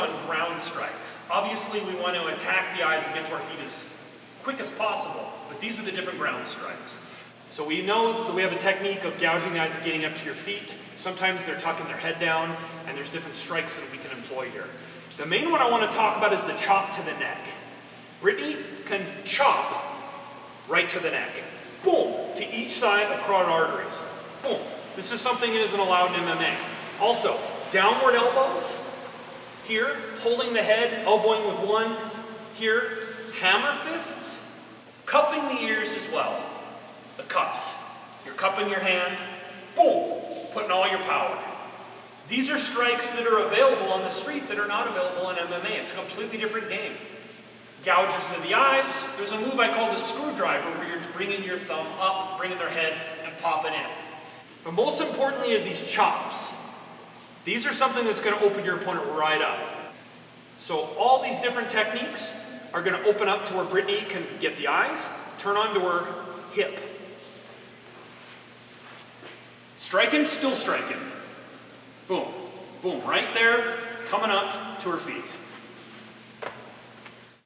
on ground strikes. Obviously, we want to attack the eyes and get to our feet as quick as possible, but these are the different ground strikes. So we know that we have a technique of gouging the eyes and getting up to your feet. Sometimes they're tucking their head down, and there's different strikes that we can employ here. The main one I want to talk about is the chop to the neck. Brittany can chop right to the neck. Boom! To each side of carotid arteries. Boom! This is something that isn't allowed in MMA. Also, downward elbows. Here, holding the head, elbowing with one. Here, hammer fists. Cupping the ears as well. The cups. You're cupping your hand. Boom! Putting all your power. These are strikes that are available on the street that are not available in MMA. It's a completely different game. Gouges to the eyes. There's a move I call the screwdriver where you're bringing your thumb up, bringing their head, and popping in. But most importantly are these chops. These are something that's going to open your opponent right up. So all these different techniques are going to open up to where Brittany can get the eyes, turn onto her hip. Striking, still striking. Boom, boom, right there, coming up to her feet.